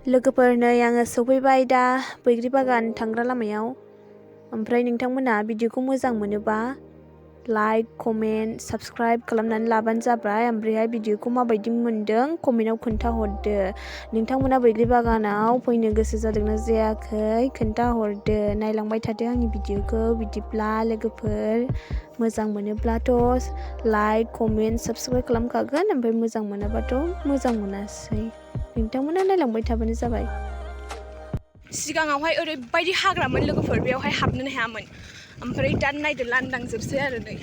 लोगोफोर नै आङो सफैबाय दा बैग्रि बागान थांग्रा लामायाव। ओमफ्राय नोंथांमोना भिडिअखौ मोजां मोनोबा लाइक, कमेन्ट, साबस्क्राइब खालामनानै लाबानो जाबाय। ओमफ्रायहाय भिडिअखौ माबायदि मोन्दों कमेन्टआव खोन्थाहरदो। नोंथांमोना बैग्रि बागानाव फैनो गोसो जादोंना जायाखै खोन्थाहरदो। नायलांबाय थादो आंनि भिडिअखौ। बिदिब्ला लोगोफोर मोजां मोनोब्लाथ' लाइक, कमेन्ट, साबस्क्राइब खालामखागोन। ओमफ्राय मोजां मोनाबाथ' मोजां मोनासै। नोंथांमोना नायलांबाय थाबानो जाबाय। सिगाङावहाय ओरैबायदि हाग्रामोन लोगोफोर, बेयावहाय हाबनोनो हायामोन। ओमफ्राय दा नायदो लांदां जोबसै आरो नै।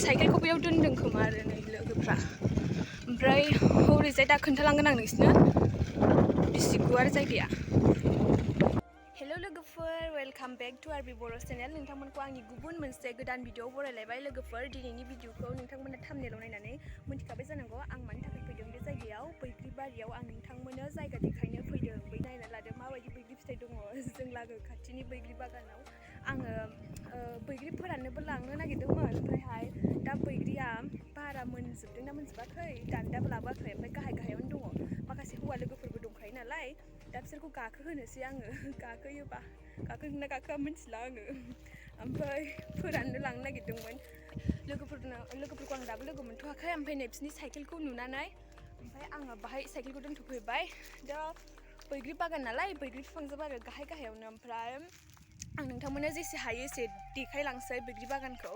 साइकेलखौ बेयाव दोनदों खोमा आरो नै लोगोफ्रा। ओमफ्राय हरैजाय दा खोन्थालांगोन आं नोंसिनो बेसे गुवार जायगाया। हेल' लोगोफोर, welcome back to RB Bodo' channel. नोंथांमोनखौ आंनि गुबुन मोनसे गोदान भिडिअ बरायलायबाय लोगोफोर। दिनैनि भिडिअखौ नोंथांमोना थाम्बनेइलाव नायनानै मोनथिखाबाय जानांगौ आं मानि थाखाय फैदों बे जायगायाव। बैग्रि बारियाव आं नोंथांमोननो जायगा देखायनो फैदों। बै नायना लादो माबायदि बैग्रि फिथाइ दङ जों लागो खाथिनि बैग्रि बागानाव। आङो बैग्रि फोराननोबो लांनो नागिरदोंमोन। ओमफ्रायहाय दा बैग्रिया बारा मोनजोबदोंना मोनजोबाखै दान्दाबो लाबोआखै। ओमफ्राय गाहायावनो दङ। माखासे हौवा लोगोफोरबो दंखायो नालाय, दा बिसोरखौ गाखोहोनोसै आङो। गाखोयोबा गाखोगोनना गाखोआ मिथिला आङो। ओमफ्राय फोराननो लांनो नागिरदोंमोन। लोगोफोरखौ आं दाबो लोगो मोनथ'वाखै। ओमफ्राय नै बिसोरनि साइकेलखौ नुनानै ओमफ्राय आङो बाहाय साइकेलखौ दोनथ'फैबाय। दा बैग्रि बागान नालाय बैग्रि बिफांजोब आरो गाहायावनो। ओमफ्राय आं नोंथांमोननो जेसे हायो एसे देखायलांसै बैग्रि बागानखौ।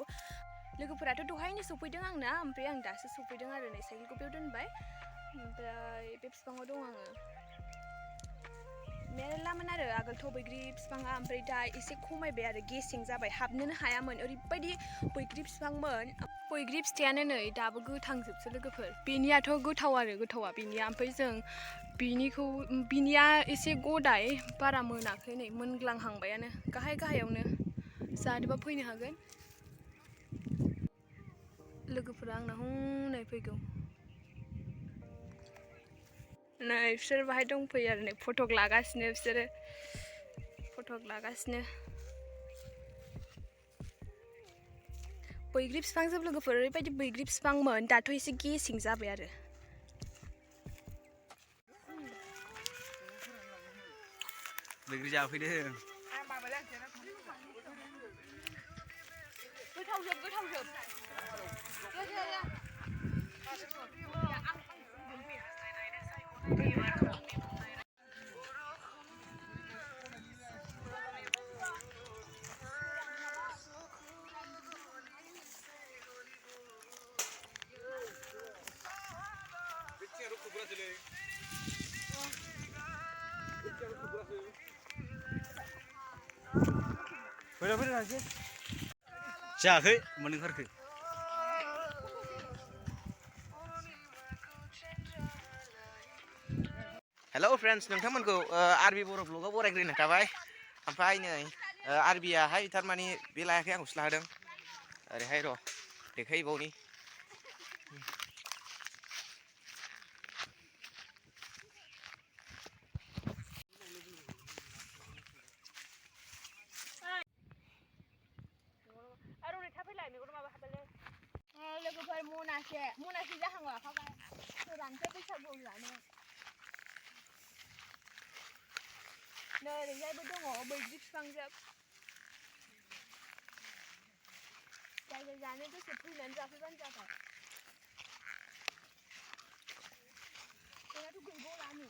लोगोफोराथ' दहायनो सफैदों आंना, ओमफ्राय आं दासो सफैदों आरो नै साइकेलखौ बेयाव दोनबाय। ओमफ्राय बे बिफाङाव दं आङो। मेरलामोन आरो आगोलथ' बैग्रि बिफाङा, ओमफ्राय दा एसे खमायबाय आरो गेसें जाबाय। हाबनोनो हायामोन, ओरैबायदि बैग्रि बिफांमोन। बैग्रि फिथाइयानो नै दाबो गोथांजोबसो लोगोफोर। बेनियाथ' गोथाव आरो गोथावा बेनिया। ओमफ्राय जों बिनिया एसे गदाय, बारा मोनाखै, नै मोनग्लांहांबायानो गाहायावनो। जानोबा फैनो हागोन। लोगोफोरा आंना हनै फैगौ। नै बिसोर बाहाय दंफैयो आरो नै फटक लागासिनो बिसोरो। फटक लागासिनो। बैग्रि बिफांजोब लोगोफोर, ओरैबायदि बैग्रि बिफांमोन, दाथ' एसे गेसें जाबाय आरो। बैग्रि जाफैदो। गोथावजोब। जायाखै मोन ओंखारखो। हेल' फ्रेन्ड्स, नोंथांमोनखौ आरबि बर' ब्लगाव बरायग्रोनाय थाबाय। ओमफ्राय नै आरबियाहाय थारमाने बे लायाखै, आंखौसो लाहोदों। ओरैहाय र' देखायबावनि। लोगोफोर मनासे जाहांलाखाबाय। फोरानसै बैसागुआव जानो। नै ओरैजायबो दङ बैग्रि बिफांजोब। जाय जानो गोसो फैनानै जाफैबानो जाबाय। बेनाथ' गैबावलानो।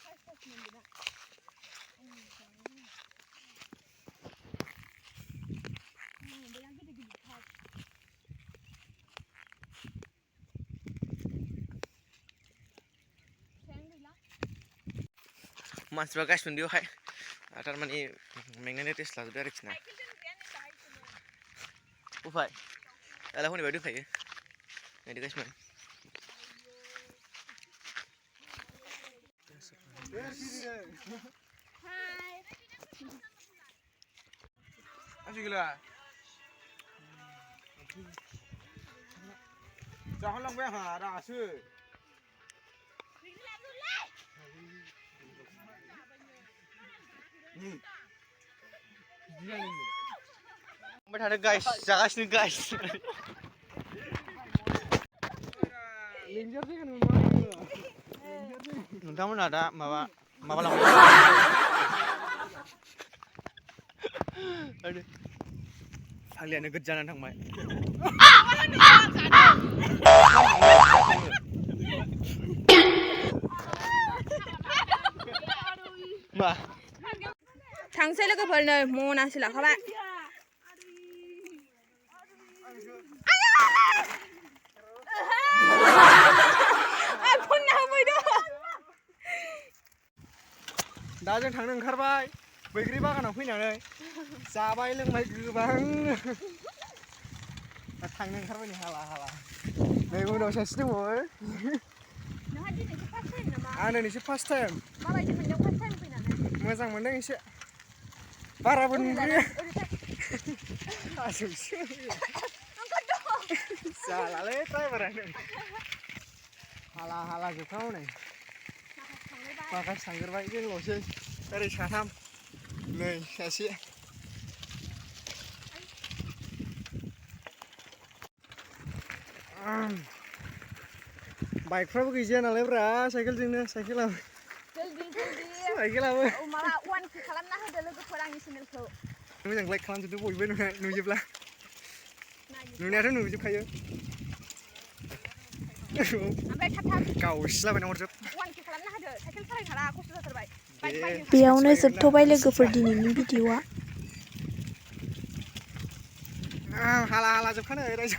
फार्स्ट मोनगोना। बेना गिदिर-गिदिरथार। मानसिफ्रा गासिबो बेवहाय थारमाने मेंनानै रेस्ट लाजोब्बाय आरोखि ना। उफाय दालाय हनै बायदि दंखायो। नायदो गासिबो। जाहोलांबाय आंहा दासो। थांबाय थादो गाइस, जागासिनो गाइस। लिंजानो फैगोन नामा? नोंथांमोनहा दा माबा लांबाय फाग्लियानो गोद जानानै थांबाय मा थांसै लोगोफोर नै मनासो लाखाबाय दा जों थांनो ओंखारबाय बैग्रि बागानाव फैनानै जाबाय लोंबाय गोबां दा थांनो ओंखारबाय नै हाला नै उनाव सासे दंबावो आं दिनैसो फार्स्ट टाइम माबायदि मोनदों फार्स्ट टाइम फैनानै मोजां मोनदों एसे बाराबो नुयो आसौसो जालालै ड्राइभारानो हाला जोबखांगौ नै माखासे थांग्रोबाय जोंल'सै ओरै साथाम नै सासे बाइकफ्राबो गैजाया नालाय ब्रा साइकेलजोंनो साइकेलाबो माबा 1K खालामना होदो लोगोफोर आंनि चेनेलखौ मोजां लाइक खालामजोबदो बयबो नुयोब्ला नुनायाथ' नुजोबखायो ओमफ्राय थाब गावसिलाबायना हरजोब 1K खालामना होदो साइकेल सालायनो हाला खस्थ' जाथारबाय बेयावनो जोबथ'बाय लोगोफोर दिनैनि भिडिअ'आ हाला जोबखानो रायजो